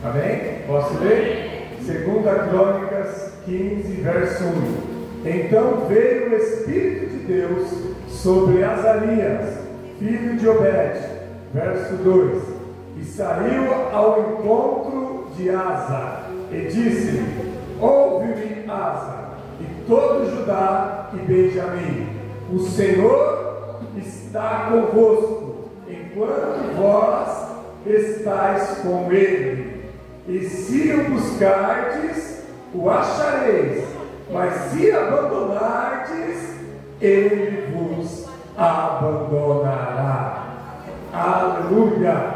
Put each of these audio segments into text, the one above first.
Amém? Posso ler? 2 Crônicas 15, verso 1. Então veio o Espírito de Deus sobre Azarias, filho de Obed, verso 2, e saiu ao encontro de Asa, e disse-lhe: ouve-me, Asa, e todo Judá e Benjamim, o Senhor está convosco, enquanto vós estáis com ele, e se o buscardes, o achareis, mas se abandonardes, ele vos abandonará. Aleluia!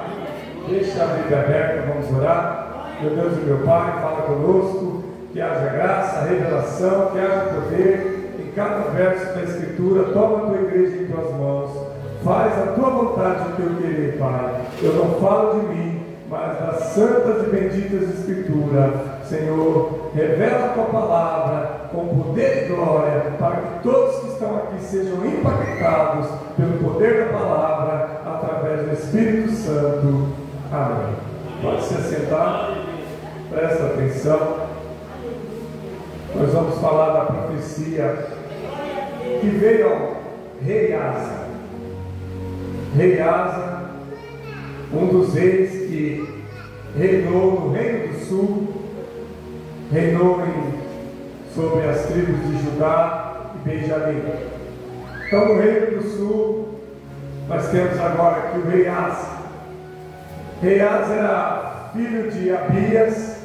Deixa a Bíblia aberta, vamos orar. Meu Deus e meu Pai, fala conosco, que haja graça, revelação, que haja poder em cada verso da Escritura. Toma a tua igreja em tuas mãos, faz a tua vontade, o teu querer, Pai. Eu não falo de mim, mas das santas e benditas Escrituras. Senhor, revela a tua palavra com poder e glória, para que todos que estão aqui sejam impactados pelo poder da palavra, através do Espírito Santo. Amém. Pode se assentar, presta atenção. Nós vamos falar da profecia que veio ao rei Asa. Rei Asa, um dos reis que reinou no Reino do Sul, reinou sobre as tribos de Judá e Benjamim. Então, no Reino do Sul, nós temos agora aqui o rei Asa. Rei Asa era filho de Abias,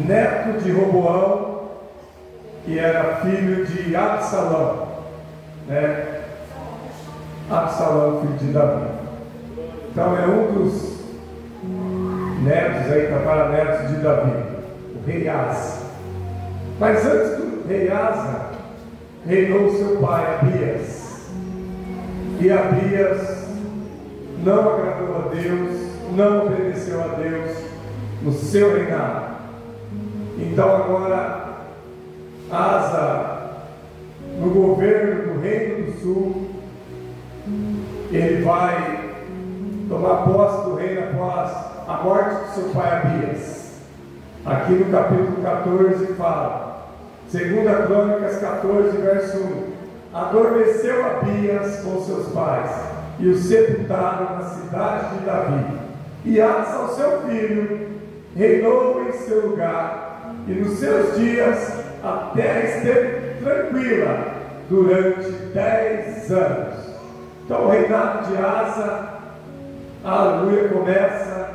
neto de Roboão, e era filho de Absalão, né? Absalão, filho de Davi. Então é um dos netos aí, tataranetos de Davi, o rei Asa. Mas antes do rei Asa, reinou seu pai Abias. E Abias não agradou a Deus, não obedeceu a Deus no seu reinado. Então agora Asa, no governo do Reino do Sul, ele vai tomar posse do reino após a morte de seu pai Abias. Aqui no capítulo 14 fala, 2 Crônicas 14, verso 1: adormeceu Abias com seus pais, e o sepultaram na cidade de Davi. E Asa, o seu filho, reinou em seu lugar, e nos seus dias a terra esteve tranquila durante 10 anos. Então o reinado de Asa, aleluia, começa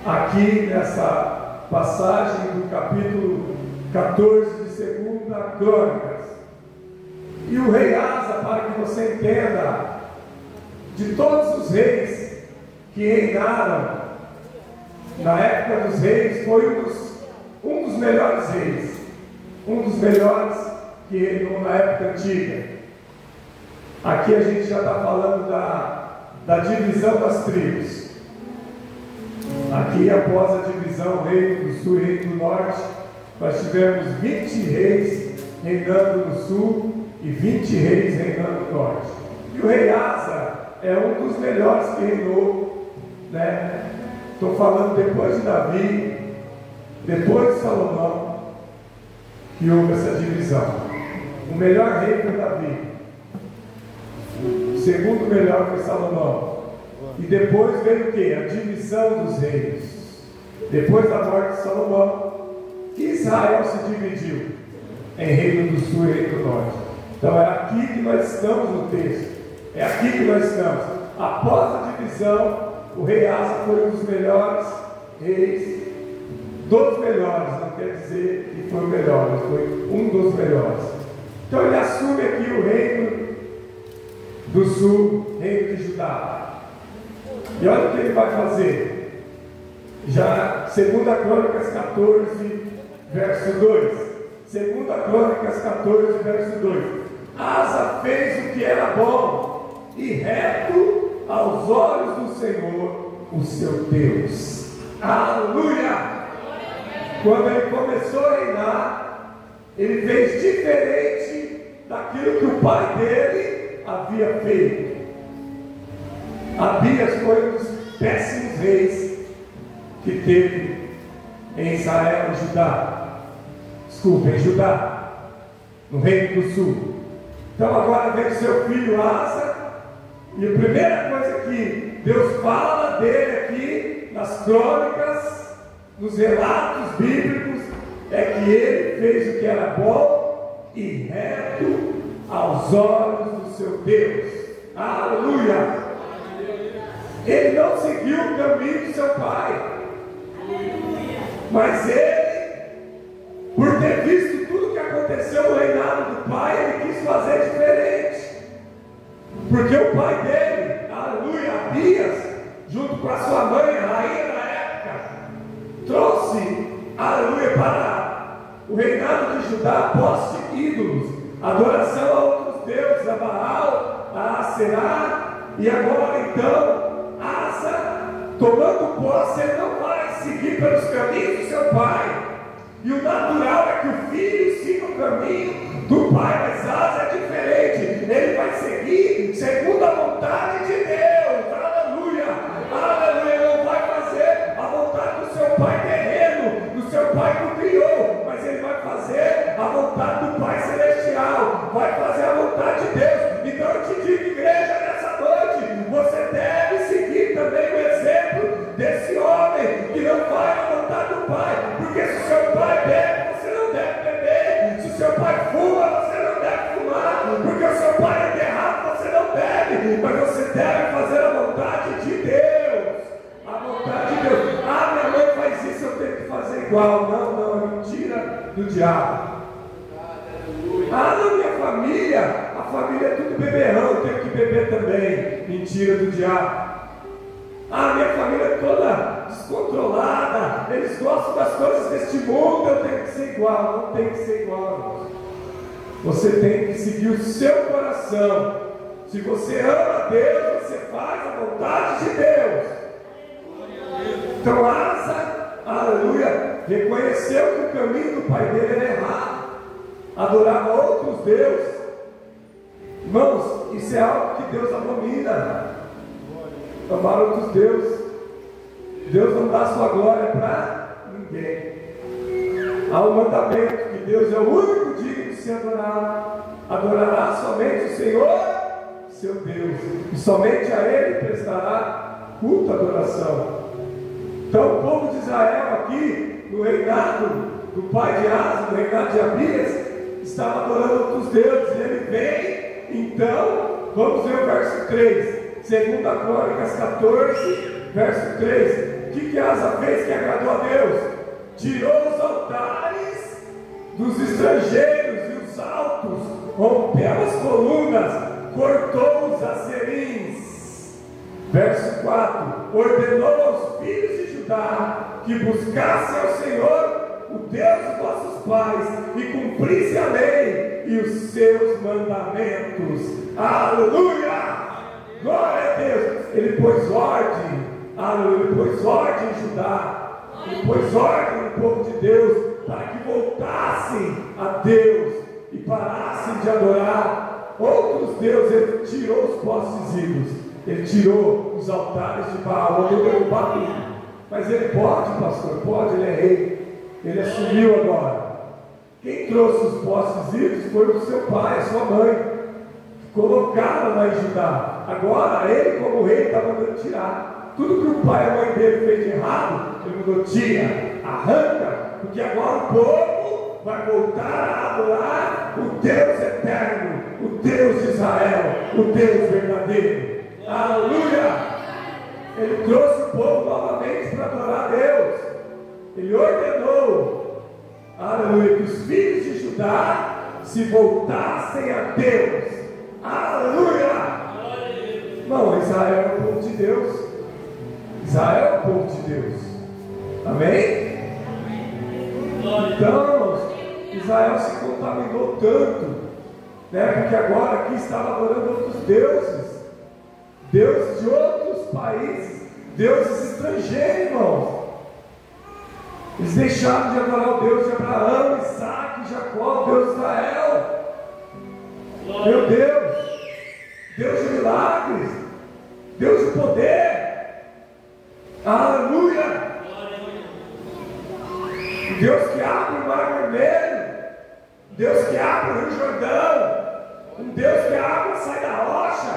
aqui nessa passagem do capítulo 14 de 2 Crônicas. E o rei Asa, para que você entenda, de todos os reis que reinaram na época dos reis, foi um dos melhores reis, um dos melhores que reinou na época antiga. Aqui a gente já está falando da divisão das tribos. Aqui, após a divisão, Reino do Sul e Reino do Norte, nós tivemos 20 reis reinando no Sul e 20 reis reinando no Norte. E o rei Asa é um dos melhores que reinou, né? Estou falando depois de Davi, depois de Salomão, que houve essa divisão. O melhor rei foi Davi, o segundo melhor foi Salomão, e depois veio o que? A divisão dos reinos. Depois da morte de Salomão, que Israel se dividiu em Reino do Sul e Reino do Norte. Então é aqui que nós estamos no texto, é aqui que nós estamos. Após a divisão, o rei Asa foi um dos melhores reis, dos melhores, não quer dizer que foi o melhor, mas foi um dos melhores. Então ele assume aqui o Reino do Sul, Reino de Judá. E olha o que ele vai fazer. Já 2 Crônicas 14, verso 2. 2 Crônicas 14, verso 2. Asa fez o que era bom e reto aos olhos do Senhor, o seu Deus. Aleluia! Quando ele começou a reinar, ele fez diferente daquilo que o pai dele havia feito. Abias foi um dos péssimos reis que teve em Israel, em Judá. Desculpa, em Judá, no Reino do Sul. Então agora vem o seu filho Asa, e a primeira coisa que Deus fala dele aqui, nas crônicas, nos relatos bíblicos, é que ele fez o que era bom e reto aos olhos do seu Deus. Aleluia! Ele não seguiu o caminho do seu pai, mas ele, por ter visto tudo que aconteceu no reinado do pai, ele quis fazer diferente, porque o pai dele, aleluia, Abias, junto com a sua mãe, a rainha na época, trouxe, aleluia, para o reinado de Judá, poste ídolos, adoração a outros deuses, a Baal, a Aserá, e agora então, Asa, tomando posse, ele não vai seguir pelos caminhos do seu pai, e o natural é que o filho siga o caminho do pai, mas Asa é diferente, ele vai seguir segundo a vontade de Deus, aleluia, aleluia, ele não vai fazer a vontade do seu pai terreno, do seu pai que o criou, mas ele vai fazer a vontade do Pai Celestial, vai fazer a vontade de Deus. Então eu te digo, igreja, nessa noite, você deve seguir também o exemplo desse homem que não vai à vontade do Pai, porque se o seu pai bebe, você não deve beber, se o seu pai fuma, você não deve fumar, porque o seu pai é enterrado, você não deve, mas você deve fazer a vontade de Deus, a vontade de Deus. Ah, minha mãe faz isso, eu tenho que fazer igual. Não, não, é mentira do diabo. Ah, na minha família, a família é tudo beberrão, eu tenho que beber também. Mentira do diabo. Ah, minha família é toda descontrolada, eles gostam das coisas deste mundo, eu tenho que ser igual. Não tem que ser igual. Você tem que seguir o seu coração. Se você ama a Deus, você faz a vontade de Deus. Então Asa, aleluia, reconheceu que o caminho do pai dele era errado, adorava outros deuses. Irmãos, isso é algo que Deus abomina, amar outros deuses. Deus não dá sua glória para ninguém. Há um mandamento que Deus é o único digno de ser adorado. Adorará somente o Senhor, seu Deus, e somente a Ele prestará culto, adoração. Então o povo de Israel aqui, no reinado do pai de Asa, no reinado de Abias, estava adorando outros deuses. E ele vem, então, vamos ver o verso 3, 2 Crônicas 14, verso 3. O que Asa fez que agradou a Deus? Tirou os altares dos estrangeiros e os altos, rompeu as colunas, cortou os aserins. Verso 4: ordenou aos filhos de Judá que buscassem ao Senhor, o Deus dos nossos pais, e cumprissem a lei e os seus mandamentos. Aleluia! Glória a Deus! Ele pôs ordem, aleluia, ele pôs ordem em Judá, ele pôs ordem no povo de Deus, para que voltassem a Deus e parassem de adorar outros deuses. Ele tirou os postes ídolos, ele tirou os altares de Baal, mandou derrubar tudo. Mas ele pode, pastor, pode, ele é rei, ele assumiu agora. Quem trouxe os postes ídolos foi o seu pai, a sua mãe, colocaram lá em Judá. Agora ele, como rei, está mandando tirar tudo que o pai e a mãe dele fez de errado. Ele mandou: tira, arranca, porque agora o povo vai voltar a adorar o Deus eterno, o Deus de Israel, o Deus verdadeiro. Aleluia! Ele trouxe o povo novamente para adorar a Deus. Ele ordenou, aleluia, que os filhos de Judá se voltassem a Deus. Aleluia! Não, Israel é o povo de Deus. Israel é o povo de Deus. Amém? Então, irmãos, Israel se contaminou tanto, né, porque agora aqui estava adorando outros deuses, deuses de outros países, deuses estrangeiros, irmãos. Eles deixaram de adorar o Deus de Abraão, Isaac e Jacó, o Deus de Israel. Meu Deus, Deus de milagres, Deus de poder. Aleluia! Deus que abre o mar vermelho, Deus que abre o Rio Jordão, um Deus que a água sai da rocha,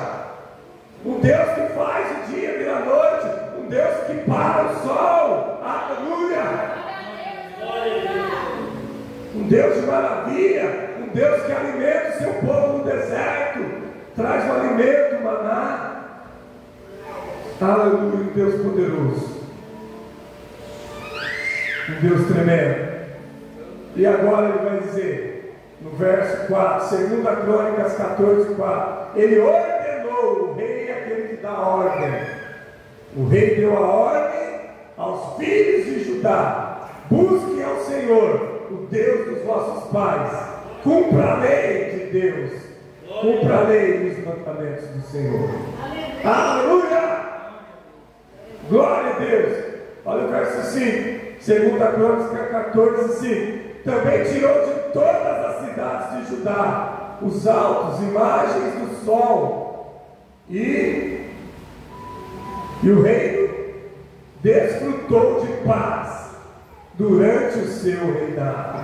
um Deus que faz o dia virar noite, um Deus que para o sol, aleluia, um Deus de maravilha, um Deus que alimenta o seu povo no deserto, traz o alimento, o maná, aleluia, um Deus poderoso, um Deus tremendo. E agora ele vai dizer, no verso 4, 2 Crônicas 14, 4, ele ordenou, o rei é aquele que dá ordem, o rei deu a ordem aos filhos de Judá: busquem ao Senhor, o Deus dos vossos pais, cumpra a lei de Deus, cumpra a lei dos mandamentos do Senhor. Aleluia! Glória a Deus. Olha o verso 5, 2 Crônicas 14, 5. Também tirou de todas as cidades de Judá os altos, imagens do sol, e o reino desfrutou de paz durante o seu reinado.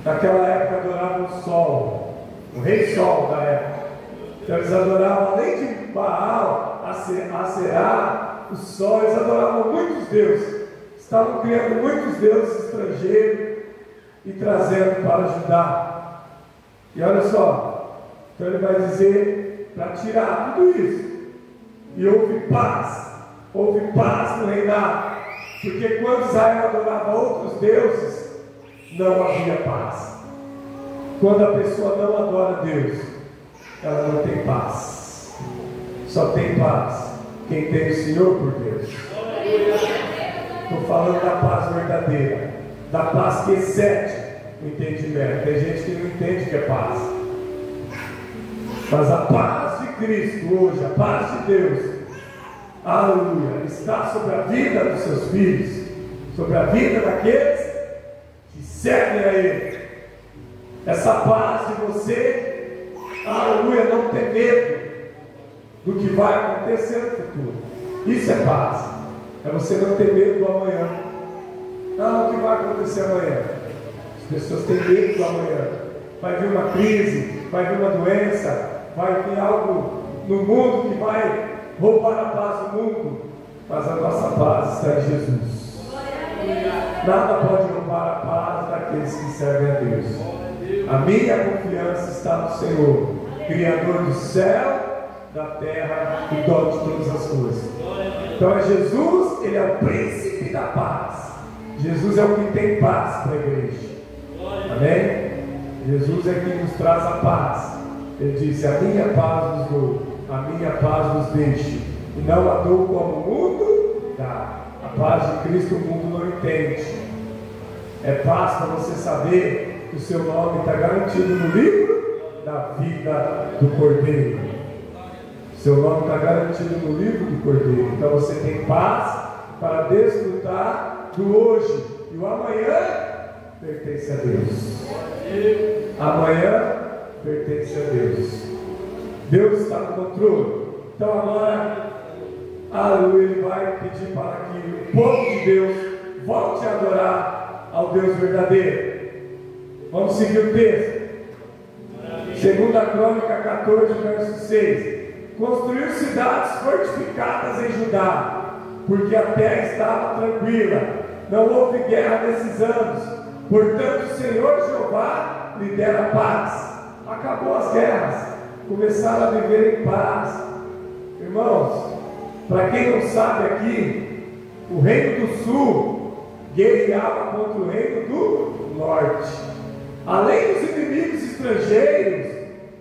Naquela época adoravam o sol, o rei sol da época. Então eles adoravam, além de Baal, Aserá, o sol, eles adoravam muitos deuses. Estavam criando muitos deuses estrangeiros e trazendo para Judá. E olha só, então ele vai dizer para tirar tudo isso. E houve paz no reinado, porque quando Israel adorava outros deuses, não havia paz. Quando a pessoa não adora Deus, ela não tem paz. Só tem paz quem tem o Senhor por Deus. Estou falando da paz verdadeira, da paz que excede o entendimento. Tem gente que não entende que é paz, mas a paz de Cristo hoje, a paz de Deus, aleluia, está sobre a vida dos seus filhos, sobre a vida daqueles que servem a Ele. Essa paz de você, aleluia, não ter medo do que vai acontecer no futuro. Isso é paz. É você não ter medo do amanhã. Não, o que vai acontecer amanhã? As pessoas têm medo do amanhã. Vai vir uma crise, vai vir uma doença, vai vir algo no mundo que vai roubar a paz do mundo. Mas a nossa paz está em Jesus. Nada pode roubar a paz daqueles que servem a Deus. A minha confiança está no Senhor, Criador do céu, da terra e dono de todas as coisas. Então é Jesus, Ele é o príncipe da paz. Jesus é o que tem paz para a igreja. Amém? Jesus é quem nos traz a paz. Ele disse: a minha paz vos dou, a minha paz vos deixo, e não a dou como o mundo dá. A paz de Cristo o mundo não entende. É paz para você saber que o seu nome está garantido no livro da vida do Cordeiro. Seu nome está garantido no livro do Cordeiro. Então você tem paz para desfrutar do hoje. E o amanhã pertence a Deus. Amanhã pertence a Deus. Deus está no controle. Então agora, aleluia, Ele vai pedir para que o povo de Deus volte a adorar ao Deus verdadeiro. Vamos seguir o texto. 2 Crônica 14, verso 6. Construiu cidades fortificadas em Judá, porque a terra estava tranquila, não houve guerra nesses anos. Portanto, o Senhor Jeová lhe dera paz. Acabou as guerras, começaram a viver em paz. Irmãos, para quem não sabe aqui, o reino do sul guerreava contra o reino do norte. Além dos inimigos estrangeiros,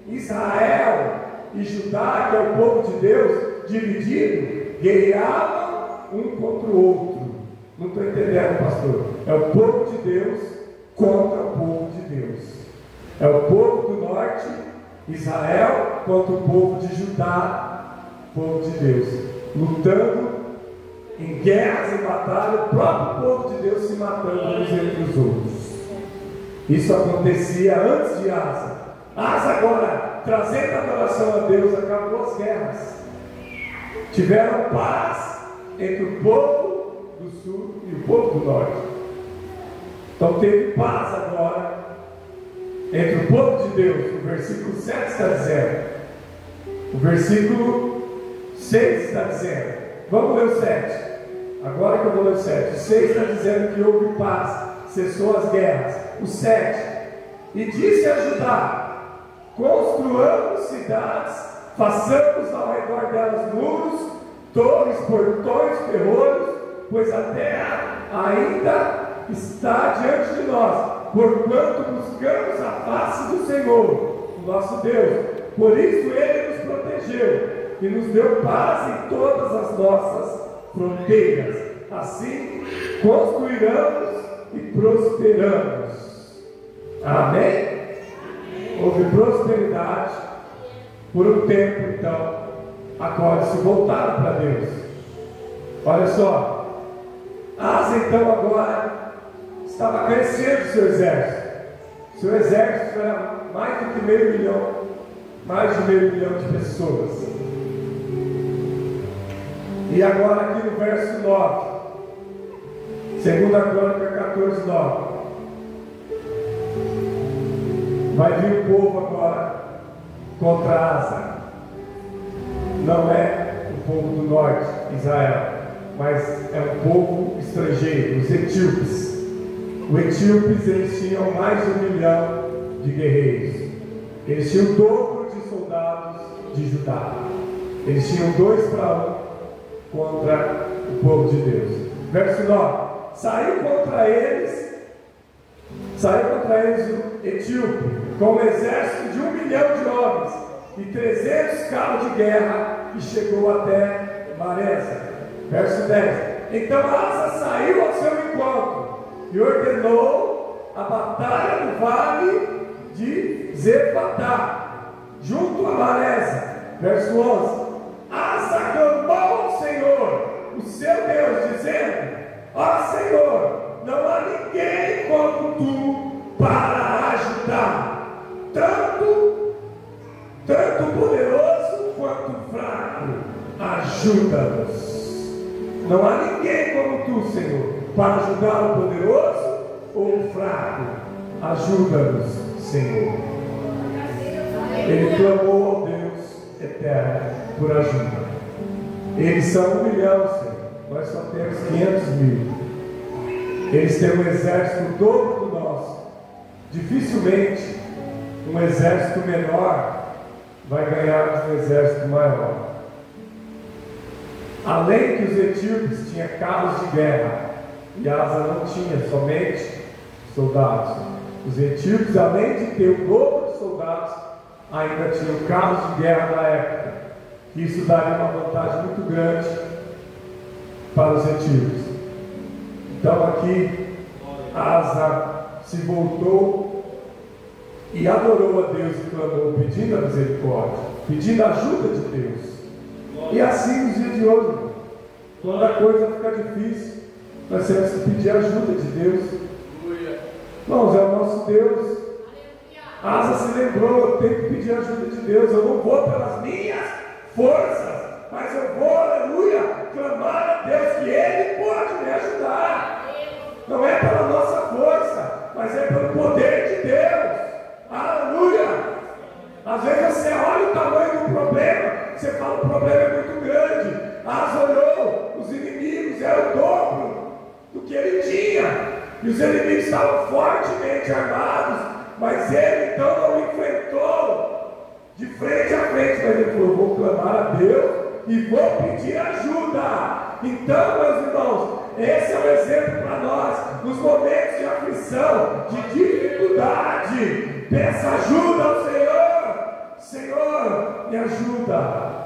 Israel e Judá, que é o povo de Deus dividido, guerreavam um contra o outro. Não estou entendendo, pastor. É o povo de Deus contra o povo de Deus. É o povo do norte, Israel, contra o povo de Judá, povo de Deus, lutando em guerras e batalhas, o próprio povo de Deus se matando uns entre os outros. Isso acontecia antes de Asa. Asa agora, trazendo a adoração a Deus, acabou as guerras. Tiveram paz entre o povo do sul e o povo do norte. Então teve paz agora entre o povo de Deus. O versículo 7 está dizendo. O versículo 6 está dizendo. Vamos ler o 7. Agora que eu vou ler o 7. O 6 está dizendo que houve paz, cessou as guerras. O 7. E disse a Judá: construamos cidades, façamos ao redor delas muros, torres, portões, ferrolhos, pois a terra ainda está diante de nós, porquanto buscamos a face do Senhor, o nosso Deus. Por isso Ele nos protegeu e nos deu paz em todas as nossas fronteiras. Assim construiremos e prosperamos. Amém? Houve prosperidade por um tempo. Então agora se voltaram para Deus. Olha só, Asa então agora estava crescendo o seu exército. Seu exército era mais do que meio milhão, mais de meio milhão de pessoas. E agora aqui no verso 9, 2 Crônica 14, 9, vai vir o povo agora contra Asa. Não é o povo do norte, Israel, mas é um povo estrangeiro, os etíopes. Os etíopes, eles tinham mais de 1 milhão de guerreiros. Eles tinham o dobro de soldados de Judá. Eles tinham 2 para 1 contra o povo de Deus. Verso 9: saiu contra eles o etíope com um exército de 1 milhão de homens e 300 carros de guerra, e chegou até Maresa. Verso 10: então Asa saiu ao seu encontro e ordenou a batalha no vale de Zefatá, junto a Maresa. Verso 11: Asa clamou ao Senhor, o seu Deus, dizendo: ó Senhor, não há ninguém como tu para ajudar, tanto poderoso quanto fraco, ajuda-nos. Não há ninguém como tu, Senhor, para ajudar o poderoso ou o fraco, ajuda-nos, Senhor. Ele clamou ao Deus eterno por ajuda. Eles são 1 milhão, Senhor, nós só temos 500 mil. Eles têm um exército dobro do nosso. Dificilmente um exército menor vai ganhar um exército maior. Além que os etíopes tinham carros de guerra, e Asa não tinha, somente soldados. Os etíopes, além de ter o dobro de soldados, ainda tinham carros de guerra na época. Isso daria uma vantagem muito grande para os etíopes. Então aqui Asa se voltou e adorou a Deus e clamou, pedindo a misericórdia, pedindo a ajuda de Deus. E assim nos dias de hoje, quando a coisa fica difícil, nós temos que pedir a ajuda de Deus. Irmãos, é o nosso Deus. Asa se lembrou: eu tenho que pedir a ajuda de Deus. Eu não vou pelas minhas forças, mas eu vou, aleluia, clamar a Deus que Ele pode me ajudar. Não é pela nossa força, mas é pelo poder de Deus. Aleluia. Às vezes você olha o tamanho do problema, você fala: o problema é muito grande. Asa olhou, os inimigos eram o dobro do que ele tinha, e os inimigos estavam fortemente armados, mas ele então não enfrentou de frente a frente, mas ele falou: eu vou clamar a Deus e vou pedir ajuda. Então, meus irmãos, esse é o exemplo para nós, nos momentos de aflição, de dificuldade. Peça ajuda ao Senhor. Senhor, me ajuda.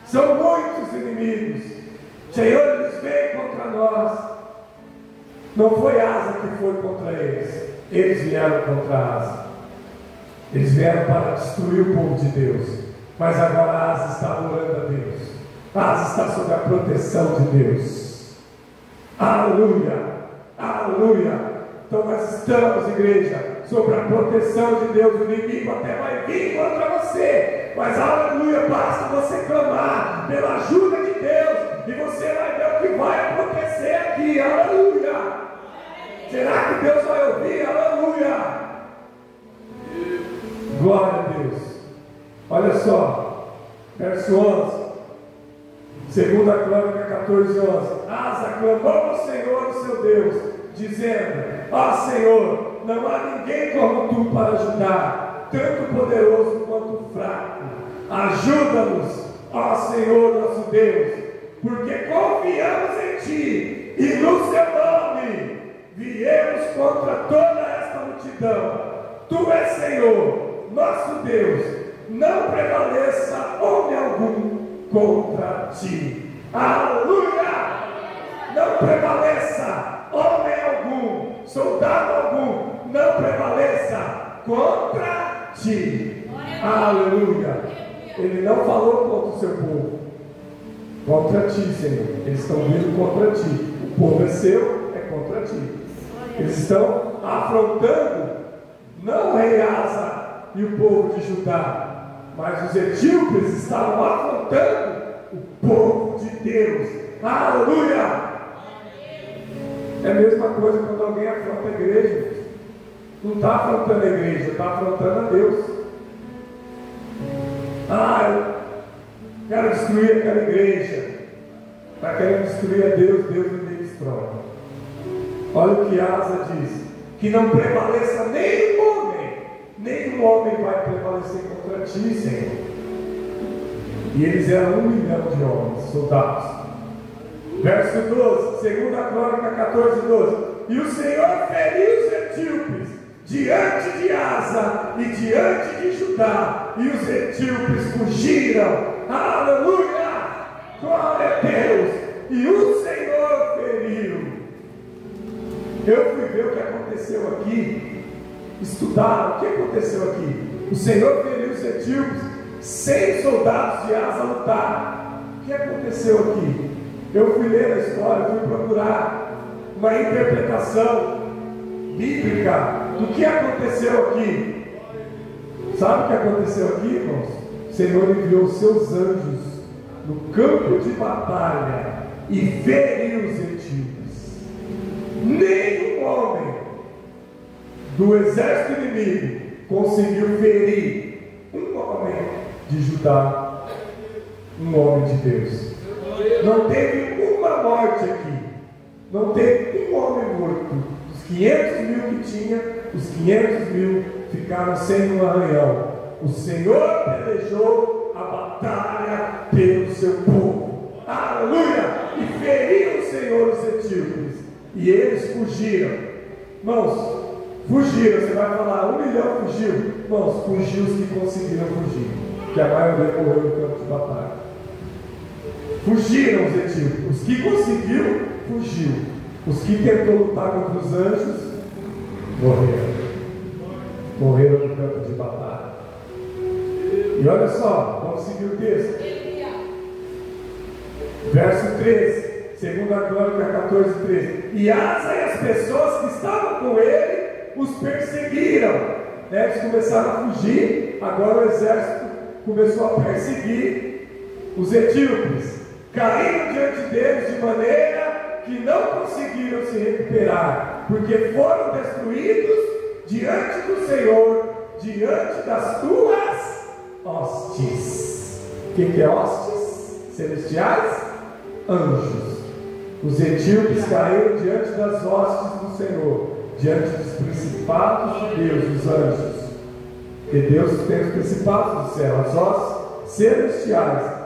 São muitos inimigos. Senhor, eles vêm contra nós. Não foi Asa que foi contra eles. Eles vieram contra Asa. Eles vieram para destruir o povo de Deus. Mas agora Asa está orando a Deus. Asa está sob a proteção de Deus. Aleluia. Aleluia. Então nós estamos, igreja, sob a proteção de Deus. O inimigo até vai vir contra você, mas aleluia, basta você clamar pela ajuda de Deus e você vai ver o que vai acontecer aqui. Aleluia. Será que Deus vai ouvir? Aleluia! Glória a Deus. Olha só, verso 11. Segunda Crônica 14, 11. Asa clamou ao Senhor, o seu Deus, dizendo: ó Senhor, não há ninguém como tu para ajudar, tanto poderoso quanto fraco. Ajuda-nos, ó Senhor nosso Deus, porque confiamos em ti e no seu nome viemos contra toda esta multidão. Tu és Senhor, nosso Deus, não prevaleça homem algum contra ti. Aleluia! Não prevaleça homem algum, soldado algum, não prevaleça contra ti. Aleluia! Ele não falou contra o seu povo, contra ti, Senhor. Eles estão vindo contra ti. O povo é seu, é contra ti. Eles estão afrontando não o rei Asa e o povo de Judá, mas os etíopes estavam afrontando o povo de Deus. Aleluia! É a mesma coisa quando alguém afronta a igreja. Não está afrontando a igreja, está afrontando a Deus. Eu quero destruir aquela igreja. Está querendo destruir a Deus, Deus me destrói. Olha o que Asa diz: que não prevaleça nenhum homem vai prevalecer contra ti, Senhor. E eles eram 1 milhão de homens, soldados. Verso 12, 2 Crônica 14, 12. E o Senhor feriu os etíopes diante de Asa e diante de Judá, e os etíopes fugiram. Aleluia! Glória a Deus! E o Senhor feriu. Eu fui ver o que aconteceu aqui, estudar o que aconteceu aqui. O Senhor feriu os etíopes, 100 soldados de Asa lutaram. O que aconteceu aqui? Eu fui ler a história, fui procurar uma interpretação bíblica do que aconteceu aqui. Sabe o que aconteceu aqui, irmãos? O Senhor enviou os seus anjos no campo de batalha e feriu os etíopes. Nenhum homem do exército inimigo conseguiu ferir um homem de Judá, um homem de Deus. Não teve uma morte aqui, não teve um homem morto. Dos 500 mil que tinha, os 500 mil ficaram sem um arranhão. O Senhor pelejou a batalha pelo seu povo. Aleluia! E feriu o Senhor os etíopes, e eles fugiram. Irmãos, fugiram. Você vai falar, 1 milhão fugiu? Irmãos, fugiu os que conseguiram fugir, que a maioria morreu no campo de batalha. Fugiram os etíopes. Os que conseguiram, fugiu. Os que tentou lutar contra os anjos, morreram. Morreram no campo de batalha. E olha só, vamos seguir o texto. Verso 13, 2 Crônica 14, 13. E Asa e as pessoas que estavam com ele os perseguiram. Eles começaram a fugir. Agora o exército começou a perseguir os etíopes. Caíram diante deles de maneira que não conseguiram se recuperar, porque foram destruídos diante do Senhor, diante das tuas hostes. O que é hostes? Celestiais? Anjos. Os etíopes caíram diante das hostes do Senhor, diante dos principados de Deus, os anjos. Porque Deus tem os principados do céu, as hostes celestiais.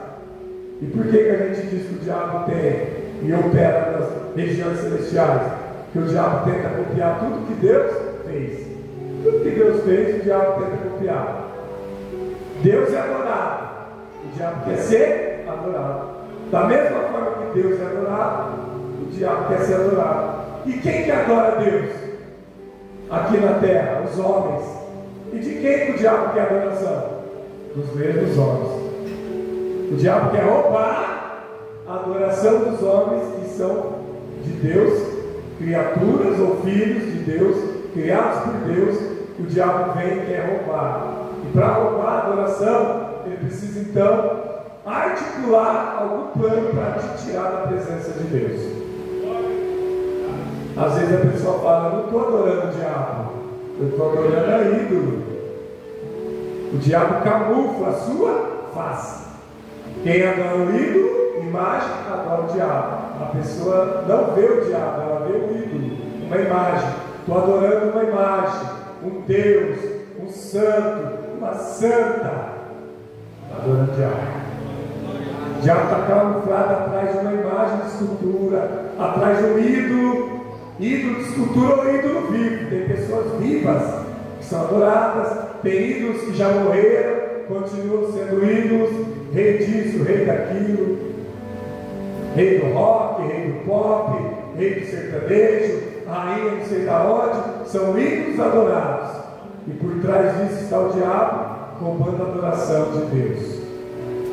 E por que a gente diz que o diabo tem e opera nas regiões celestiais? Que o diabo tenta copiar tudo que Deus fez. Tudo que Deus fez, o diabo tenta copiar. Deus é adorado, o diabo quer ser adorado. Da mesma forma que Deus é adorado, o diabo quer ser adorado. E quem que adora Deus? Aqui na terra, os homens. E de quem o diabo quer adoração? Dos mesmos homens. O diabo quer roubar a adoração dos homens que são de Deus, criaturas ou filhos de Deus, criados por Deus. E o diabo vem e quer roubar. E para roubar a adoração, ele precisa então articular algum plano para te tirar da presença de Deus. Às vezes a pessoa fala: não estou adorando o diabo, eu estou adorando a ídolo. O diabo camufla a sua face. Quem adora o ídolo, imagem, adora o diabo. A pessoa não vê o diabo, ela vê o ídolo, uma imagem. Estou adorando uma imagem, um Deus, um santo, uma santa. Adorando o diabo. O diabo está camuflado atrás de uma imagem de escultura, atrás de um ídolo de escultura ou ídolo vivo. Tem pessoas vivas que são adoradas, tem ídolos que já morreram, continuam sendo ídolos, rei disso, rei daquilo, rei do rock, rei do pop, rei do sertanejo, rainha não sei da onde, são ídolos adorados. E por trás disso está o diabo roubando a adoração de Deus.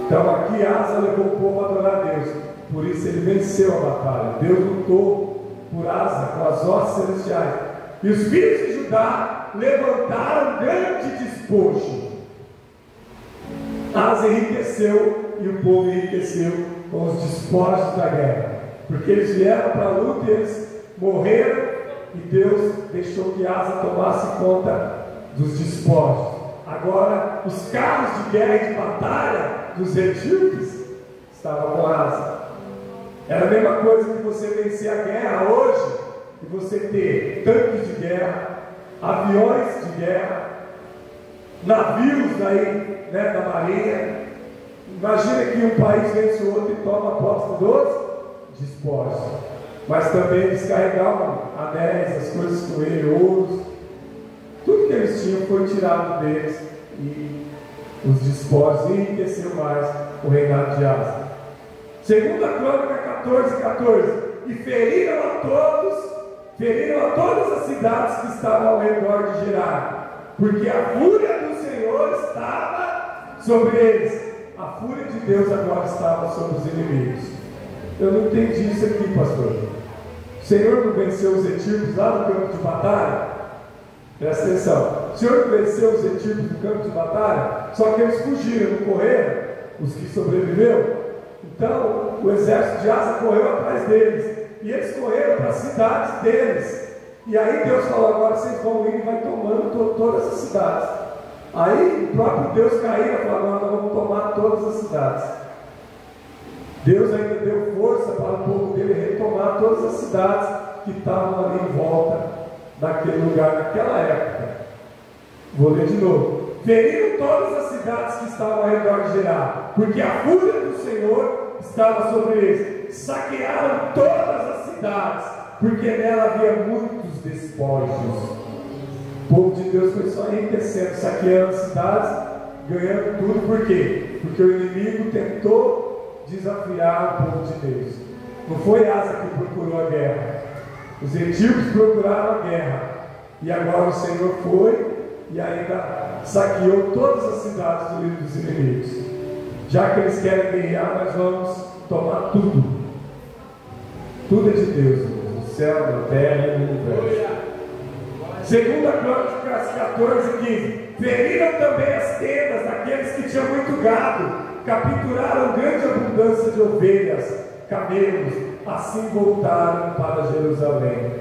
Então aqui Asa levou o povo a adorar a Deus, por isso ele venceu a batalha. Deus lutou por Asa com as hostes celestiais. E os filhos de Judá levantaram grande despojo. Asa enriqueceu e o povo enriqueceu com os despojos da guerra, porque eles vieram para a luta e eles morreram, e Deus deixou que Asa tomasse conta dos despojos. Agora os carros de guerra e de batalha dos etíopes estavam com Asa. Era a mesma coisa que você vencer a guerra hoje e você ter tanques de guerra, aviões de guerra, navios aí, né, da marinha. Imagina que um país vence o outro e toma posse dos despojos. Mas também eles carregavam anéis, as coisas com ele, ouros. Tudo que eles tinham foi tirado deles, e os despojos enriqueceu mais o reinado de Asa. Segunda Crônica 14:14. E feriram a todas as cidades que estavam ao redor de Gerar, porque a fúria do Senhor estava sobre eles. A fúria de Deus agora estava sobre os inimigos. Eu não entendi isso aqui, pastor. O Senhor não venceu os etíopes lá no campo de batalha? Presta atenção. O Senhor não venceu os etíopes no campo de batalha? Só que eles fugiram, não correram, os que sobreviveram. Então o exército de Asa correu atrás deles, e eles correram para as cidades deles. E aí Deus falou: agora vocês vão ir e vai tomando todas as cidades. Aí o próprio Deus caiu e falou: agora nós vamos tomar todas as cidades. Deus ainda deu força para o povo dele retomar todas as cidades que estavam ali em volta daquele lugar, naquela época. Vou ler de novo. Feriram todas as cidades que estavam ao redor de Gerar, porque a fúria do Senhor estava sobre eles. Saquearam todas as cidades, porque nela havia muitos despojos. O povo de Deus foi só enriquecendo, saqueando as cidades, ganhando tudo. Por quê? Porque o inimigo tentou desafiar o povo de Deus. Não foi Asa que procurou a guerra. Os etíopes procuraram a guerra, e agora o Senhor foi e ainda saqueou todas as cidades dos inimigos. Já que eles querem guerrear, nós vamos tomar tudo. Tudo é de Deus, o céu, a terra e o universo. Segunda Crônicas 14:15. Feriram também as tendas daqueles que tinham muito gado, capturaram grande abundância de ovelhas, camelos, assim voltaram para Jerusalém.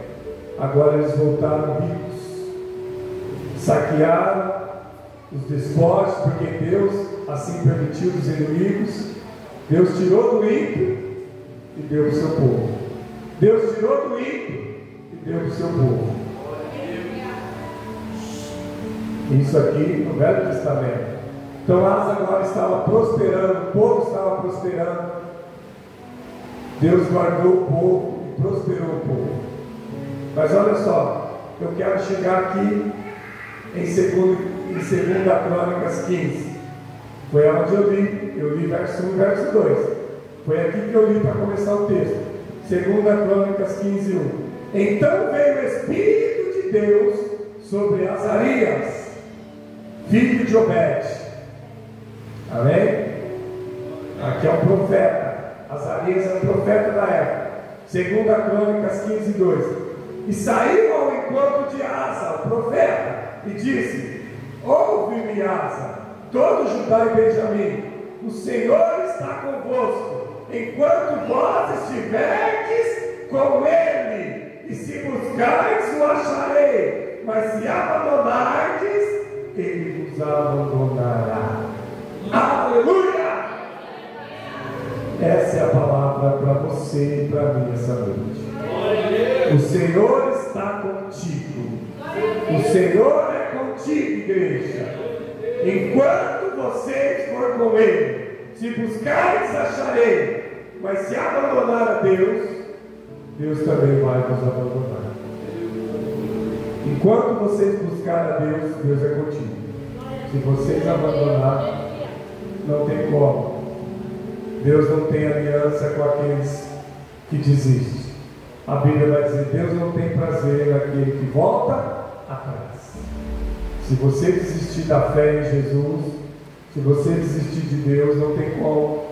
Agora eles voltaram ricos. Saquearam os despojos, porque Deus assim permitiu dos inimigos. Deus tirou do ímpio e deu para o seu povo. Deus tirou do ímpio e deu para o seu povo. Isso aqui no Velho Testamento. Então Asa agora estava prosperando, o povo estava prosperando. Deus guardou o povo e prosperou o povo. Mas olha só, eu quero chegar aqui em 2 Crônicas 15. Foi onde eu li verso 1 e verso 2. Foi aqui que eu li para começar o texto. 2 Crônicas 15:1. Então veio o Espírito de Deus sobre Azarias, filho de Obed. Amém? Aqui é um profeta. Azarias é um profeta da época. 2 Crônicas 15:2. E saiu ao encontro de Asa, o profeta, e disse: ouve-me, Asa, todo Judá e Benjamim, o Senhor está convosco, enquanto vós estiverdes com ele, e se vos Essa é a palavra para você e para mim essa noite. O Senhor está contigo. O Senhor é contigo, igreja. Enquanto vocês forem com Ele, se buscares, acharei. Mas se abandonar a Deus, Deus também vai nos abandonar. Enquanto vocês buscarem a Deus, Deus é contigo. Se vocês abandonar, não tem como. Deus não tem aliança com aqueles que desistem. A Bíblia vai dizer: Deus não tem prazer naquele que volta atrás. Se você desistir da fé em Jesus, se você desistir de Deus, não tem como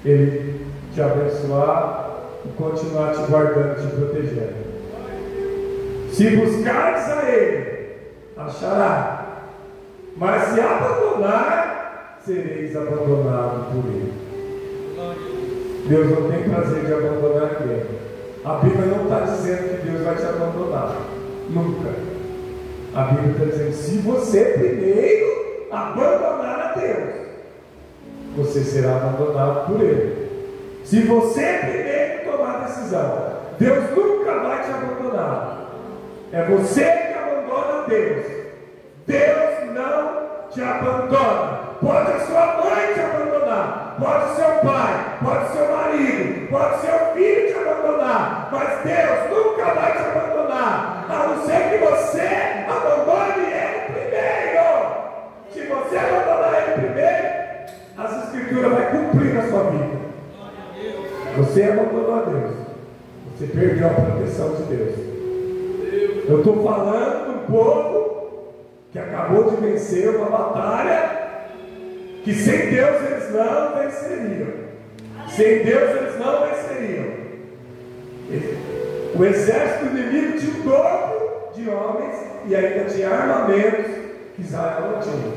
Ele te abençoar e continuar te guardando, te protegendo. Se buscares a Ele, achará. Mas se abandonar, sereis abandonados por Ele. Deus não tem prazer de abandonar ninguém. A Bíblia não está dizendo que Deus vai te abandonar. Nunca. A Bíblia está dizendo: se você primeiro abandonar a Deus, você será abandonado por Ele. Se você primeiro tomar a decisão, Deus nunca vai te abandonar. É você que abandona Deus. Deus não te abandona. Pode a sua mãe te abandonar, pode o seu pai, pode o seu marido, pode o seu filho te abandonar, mas Deus nunca vai te abandonar, a não ser que você abandone Ele primeiro. Se você abandonar Ele primeiro, as Escrituras vão cumprir na sua vida. Você abandonou a Deus, você perdeu a proteção de Deus. Eu estou falando do povo que acabou de vencer uma batalha que sem Deus eles não venceriam. Sem Deus eles não venceriam. O exército inimigo tinha o dobro de homens e ainda tinha armamentos que Israel não tinha.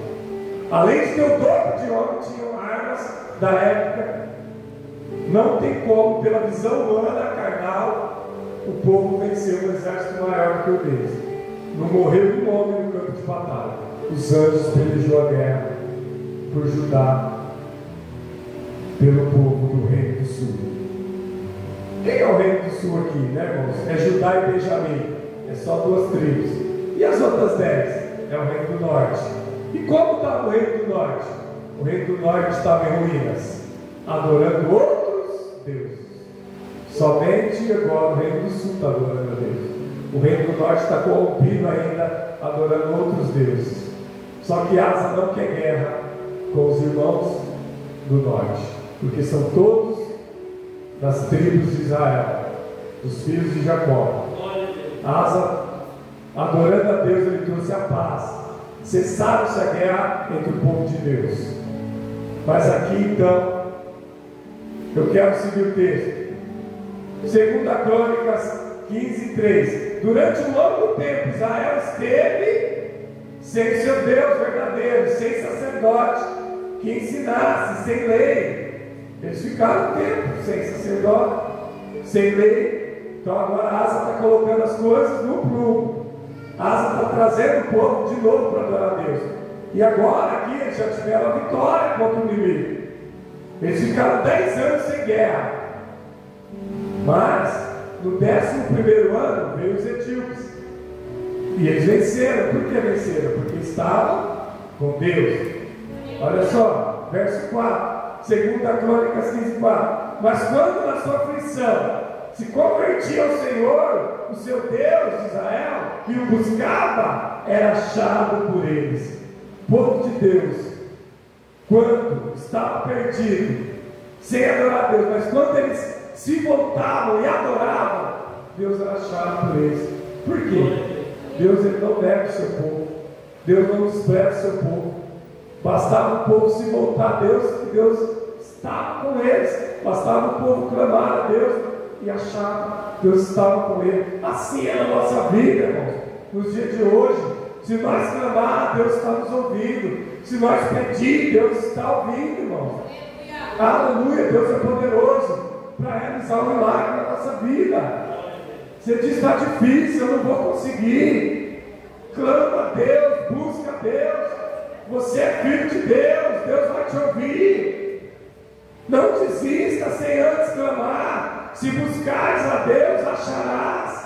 Além de ter o dobro de homens, tinham armas da época. Não tem como, pela visão humana, carnal, o povo venceu um exército maior do que o deles. Não morreu um homem no campo de batalha. Os anjos pelejou a guerra por Judá, pelo povo do Reino do Sul. Quem é o Reino do Sul aqui, né, irmãos? É Judá e Benjamim. É só 2 tribos. E as outras 10? É o Reino do Norte. E como estava o Reino do Norte? O Reino do Norte estava em ruínas, adorando outros deuses. Somente agora o Reino do Sul está adorando a Deus. O Reino do Norte está corrompido ainda, adorando outros deuses. Só que Asa não quer guerra com os irmãos do norte, porque são todos das tribos de Israel, dos filhos de Jacó. Asa, adorando a Deus, ele trouxe a paz. Cessaram-se a guerra entre o povo de Deus. Mas aqui então, eu quero seguir o texto. 2 Crônicas 15:3. Durante um longo tempo, Israel esteve sem seu Deus verdadeiro, sem sacerdote que ensinasse, sem lei. Eles ficaram um tempo sem sacerdote, sem lei. Então agora Asa está colocando as coisas no prumo. Asa está trazendo o povo de novo para adorar a Deus. E agora aqui eles já tiveram a vitória contra o inimigo. Eles ficaram 10 anos sem guerra. Mas no 11º ano veio os etíopes. E eles venceram. Por que venceram? Porque estavam com Deus. Olha só, verso 4, 2 Crônicas 15:4. Mas quando na sua aflição se convertia ao Senhor, o seu Deus de Israel, e o buscava, era achado por eles. Povo de Deus, quando estava perdido, sem adorar a Deus, mas quando eles se voltavam e adoravam, Deus era achado por eles. Por quê? Deus ele não nega o seu povo. Deus não despreza o seu povo. Bastava o povo se voltar a Deus, que Deus estava com eles. Bastava o povo clamar a Deus e achar que Deus estava com ele. Assim é a nossa vida, irmãos. Nos dias de hoje, se nós clamar, Deus está nos ouvindo. Se nós pedir, Deus está ouvindo, irmãos. Aleluia, Deus é poderoso para realizar um milagre na nossa vida. Você diz: está difícil, eu não vou conseguir. Clama a Deus, busca a Deus. Você é filho de Deus, Deus vai te ouvir. Não desista, Se buscares a Deus, acharás.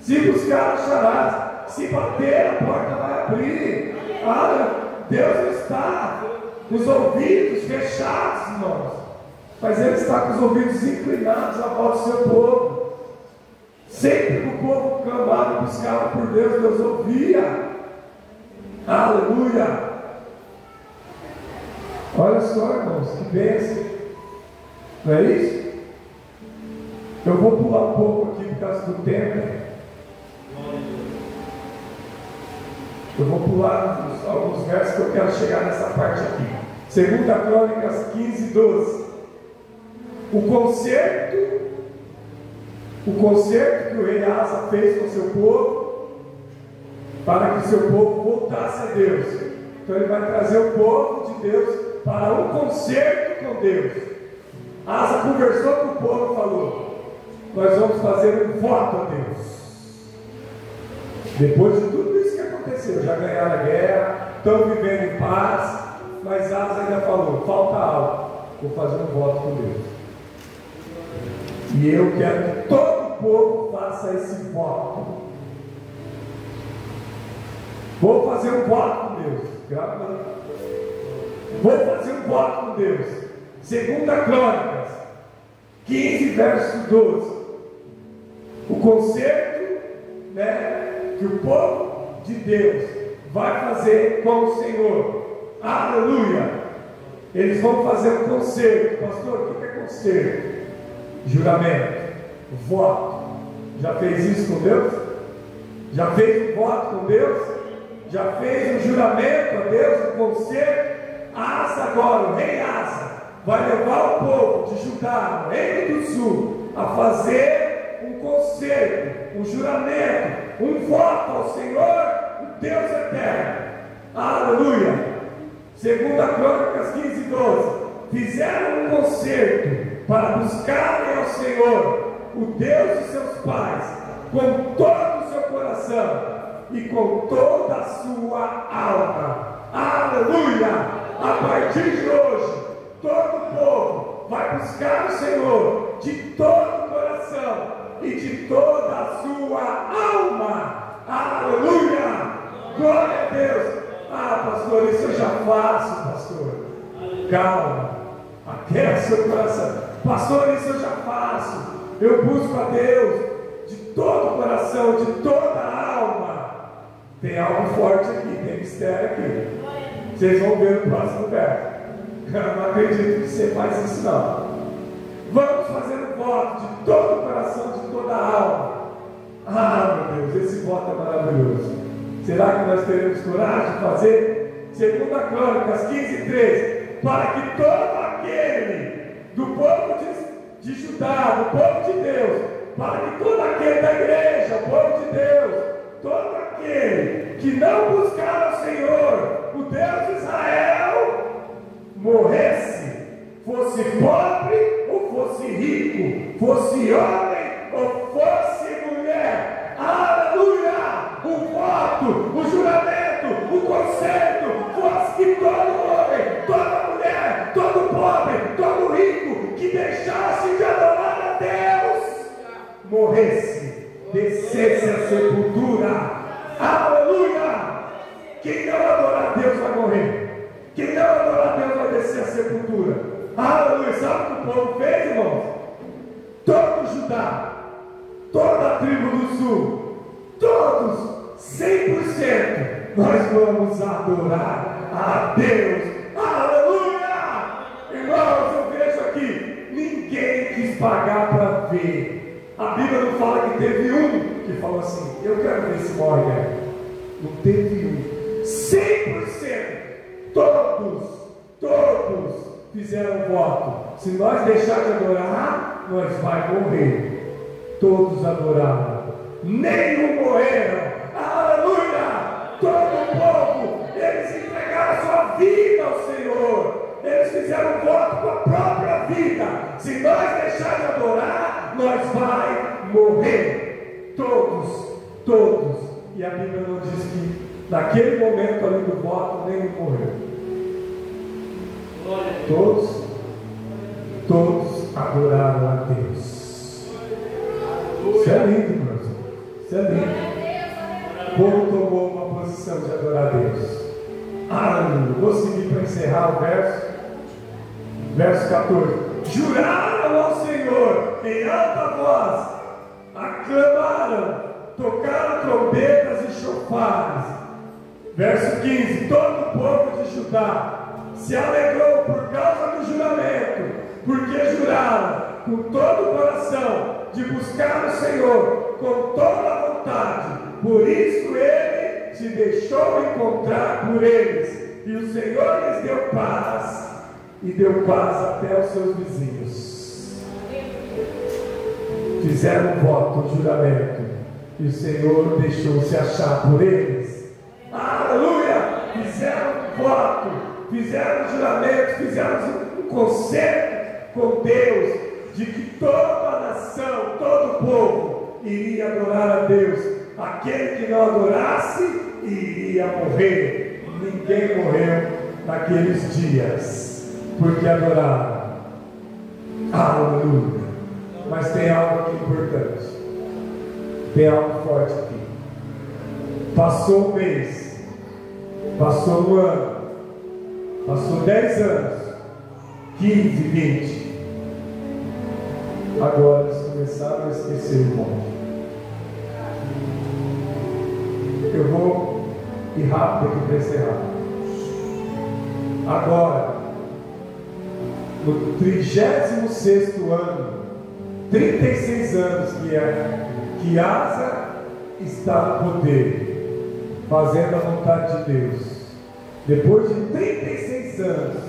Se buscar, acharás. Se bater, a porta vai abrir. Deus não está com os ouvidos fechados, irmãos, mas Ele está com os ouvidos inclinados à voz do seu povo. Sempre que o povo clamava e buscava por Deus, Deus ouvia. Aleluia! Olha só, irmãos, que bênção. Não é isso? Eu vou pular um pouco aqui por causa do tempo. Eu vou pular alguns versos que eu quero chegar nessa parte aqui. 2 Crônicas 15, 12. O concerto que o rei Asa fez com o seu povo, para que o seu povo voltasse a Deus. Então ele vai trazer o povo de Deus para um concerto com Deus. Asa conversou com o povo e falou: nós vamos fazer um voto a Deus. Depois de tudo isso que aconteceu, já ganharam a guerra, estão vivendo em paz, mas Asa ainda falou: falta algo, vou fazer um voto com Deus. E eu quero que todo o povo faça esse voto. Vou fazer um voto com Deus. Vou fazer um voto com Deus. 2 Crônicas 15, verso 12. O concerto, que o povo de Deus vai fazer com o Senhor. Aleluia! Eles vão fazer um concerto. Pastor, o que é concerto? Juramento, voto. Já fez isso com Deus? Já fez um voto com Deus? Já fez um juramento a Deus, um concerto? Asa agora, o rei Asa, vai levar o povo de Judá, no reino do sul, a fazer um concerto, um juramento, um voto ao Senhor, o Deus eterno. Aleluia! 2 Crônicas 15, 12. Fizeram um concerto para buscarem ao Senhor, o Deus de seus pais, com todo o seu coração e com toda a sua alma. Aleluia! A partir de hoje, todo o povo vai buscar o Senhor de todo o coração e de toda a sua alma. Aleluia! Glória a Deus! Pastor, isso eu já faço, pastor. Calma, aquece seu coração. Pastor, isso eu já faço. Eu busco a Deus de todo o coração, de toda a alma. Tem algo forte aqui, tem mistério aqui. Vocês vão ver no próximo verso. Eu não acredito que você faz isso não. Vamos fazer um voto de todo o coração, de toda a alma. Meu Deus, esse voto é maravilhoso. Será que nós teremos coragem de fazer? 2 Crônicas 15, 13. Para que todo aquele do povo de Judá, do povo de Deus, para que todo aquele da igreja, o povo de Deus, todo aquele que não buscar ao Senhor, o Deus de Israel, morresse, fosse pobre ou fosse rico, fosse homem ou fosse mulher. Aleluia! O voto, o juramento, o concerto fosse que todo homem, toda mulher, todo pobre, todo rico que deixasse de adorar a Deus morresse, descesse à sepultura. Aleluia! Quem não adorar a Deus vai morrer. Quem não adorar a Deus vai descer à sepultura. Aleluia! Sabe o que o povo fez, irmãos? Todo Judá, toda a tribo do sul, todos, 100%, nós vamos adorar a Deus. Aleluia! Irmãos, eu vejo aqui, ninguém quis pagar para ver. A Bíblia não fala que teve um que falou assim: eu quero ver esse morre, né? Não teve um. 100%, todos fizeram voto. Se nós deixar de adorar, nós vai morrer. Todos adoraram, nenhum morreram. Aleluia! Todo o povo, eles entregaram a sua vida ao Senhor. Eles fizeram um voto com a própria vida. Se nós deixar de adorar, nós vai morrer. Todos. E a Bíblia não diz que naquele momento ali do voto nenhum morreu. Todos adoraram a Deus. Isso é lindo. O povo tomou uma posição de adorar a Deus. Aleluia. Vou seguir para encerrar o verso 14. Juraram ao Senhor em alta voz, aclamaram, tocaram trombetas e chofares. Verso 15. Todo o povo de Judá se alegrou por causa do juramento, porque juraram com todo o coração de buscar o Senhor com toda a vontade. Por isso ele se deixou encontrar por eles, e o Senhor lhes deu paz, e deu paz até os seus vizinhos. Fizeram um voto, um juramento, e o Senhor deixou-se achar por eles. Aleluia! Fizeram um voto, fizeram um juramento, fizeram um concerto com Deus, de que toda a nação, todo o povo iria adorar a Deus. Aquele que não adorasse iria morrer. Ninguém morreu naqueles dias, porque adoraram. Aleluia! Mas tem algo aqui importante, tem algo forte aqui. Passou um mês, passou um ano, passou 10 anos, 15, 20. Agora eles começaram a esquecer o monte. Eu vou ir rápido aqui para encerrar. Agora, no 36º ano, 36 anos que Asa está no poder, fazendo a vontade de Deus. Depois de 36 anos,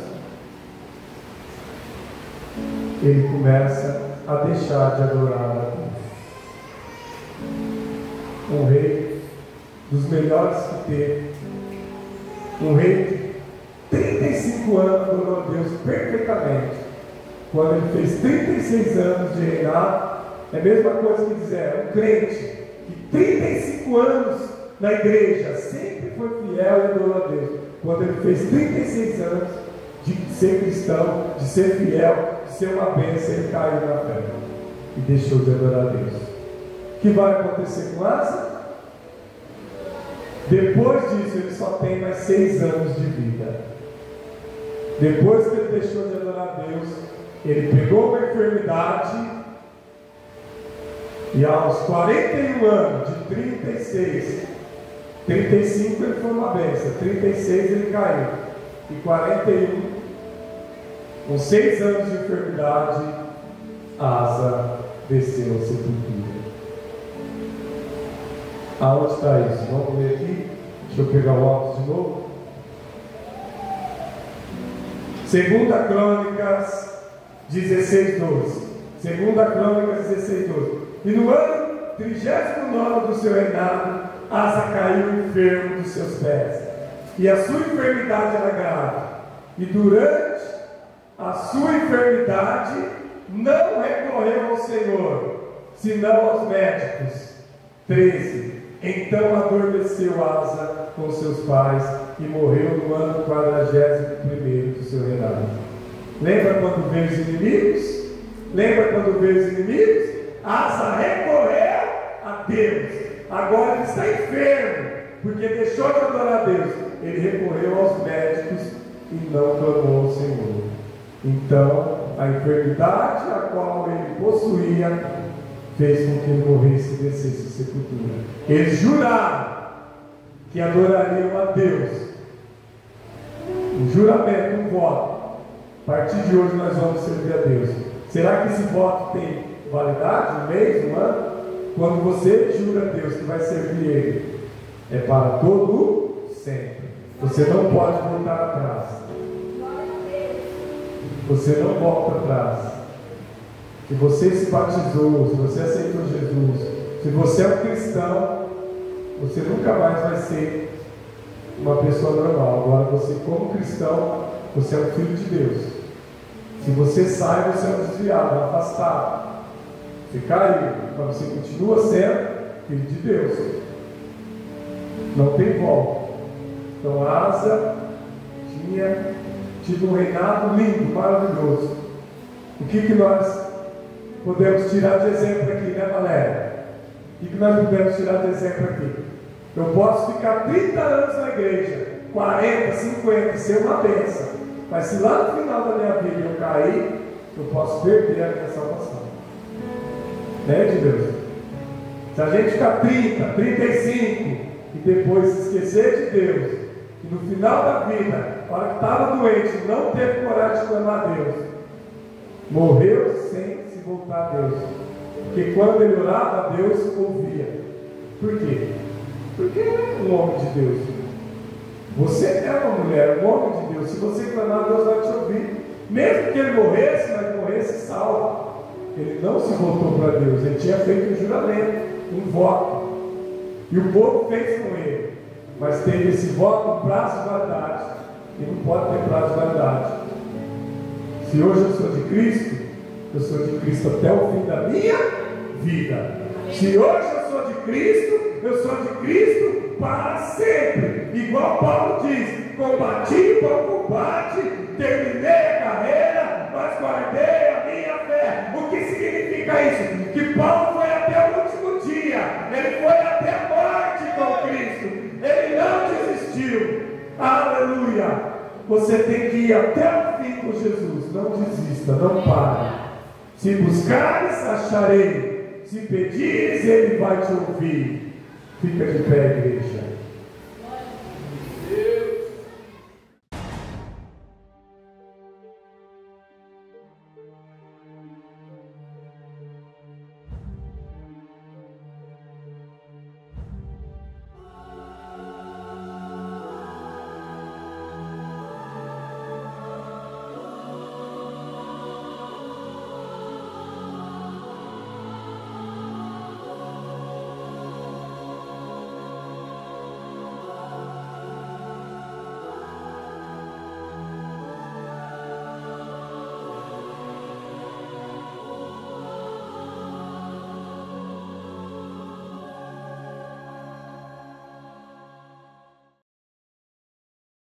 ele começa a deixar de adorar a Deus. Um rei dos melhores que teve, um rei de 35 anos adorou a Deus perfeitamente. Quando ele fez 36 anos de reinado, é a mesma coisa que dizer, um crente que 35 anos na igreja sempre foi fiel e adorou a Deus. Quando ele fez 36 anos de ser cristão, de ser fiel, de ser uma bênção, ele caiu na fé e deixou de adorar a Deus. O que vai acontecer com Asa? Depois disso, ele só tem mais 6 anos de vida. Depois que ele deixou de adorar a Deus, ele pegou uma enfermidade, e aos 41 anos, de 36, 35 ele foi uma bênção, 36 ele caiu, e 41, com 6 anos de enfermidade, Asa desceu à sepultura. Aonde está isso? Vamos ler aqui. Deixa eu pegar o óculos de novo. 2 Crônicas 16:12. 2 Crônicas 16:12. E no ano 39 do seu reinado, Asa caiu enfermo dos seus pés, e a sua enfermidade era grave. E durante a sua enfermidade não recorreu ao Senhor, senão aos médicos. 13. Então adormeceu Asa com seus pais e morreu no ano 41º do seu reinado. Lembra quando veio os inimigos? Lembra quando veio os inimigos? Asa recorreu a Deus. Agora ele está enfermo, porque deixou de adorar a Deus. Ele recorreu aos médicos e não clamou ao Senhor. Então a enfermidade a qual ele possuía fez com que ele morresse e descesse à sepultura. Eles juraram que adorariam a Deus. Um juramento, um voto. A partir de hoje nós vamos servir a Deus. Será que esse voto tem validade? Um mês, um ano? Quando você jura a Deus que vai servir Ele, é para todo sempre. Você não pode voltar atrás. Você não volta atrás. Se você se batizou, se você aceitou Jesus, se você é um cristão, você nunca mais vai ser uma pessoa normal. Agora você, como cristão, você é um filho de Deus. Se você sai, você é um desviado, um afastado. Você caiu, mas você continua sendo filho de Deus. Não tem volta. Então Asa tinha tido um reinado lindo, maravilhoso. O que nós podemos tirar de exemplo aqui, né, Valéria? E que nós podemos tirar de exemplo aqui. Eu posso ficar 30 anos na igreja, 40, 50, ser uma bênção. Mas se lá no final da minha vida eu cair, eu posso perder a minha salvação. Né, de Deus? Se a gente ficar 30, 35 e depois se esquecer de Deus, e no final da vida, na hora que estava doente, não teve coragem de clamar a Deus, morreu sem se voltar a Deus. Porque quando ele orava, a Deus ouvia. Por quê? Porque é um homem de Deus. Você é uma mulher, um homem de Deus. Se você clamar, Deus vai te ouvir. Mesmo que ele morresse, mas morresse salvo. Ele não se voltou para Deus. Ele tinha feito um juramento, um voto. E o povo fez com ele. Mas teve esse voto, um prazo de validade. E não pode ter prazo de validade. Se hoje eu sou de Cristo, eu sou de Cristo até o fim da minha vida. Se hoje eu sou de Cristo, eu sou de Cristo para sempre. Igual Paulo diz: combati o bom combate, terminei a carreira, mas guardei a minha fé. O que significa isso? Que Paulo foi até o último dia. Ele foi até a morte com Cristo. Ele não desistiu. Aleluia. Você tem que ir até o fim com Jesus. Não desista, não pare. Se buscares, acharei. Se pedires, Ele vai te ouvir. Fica de pé, igreja.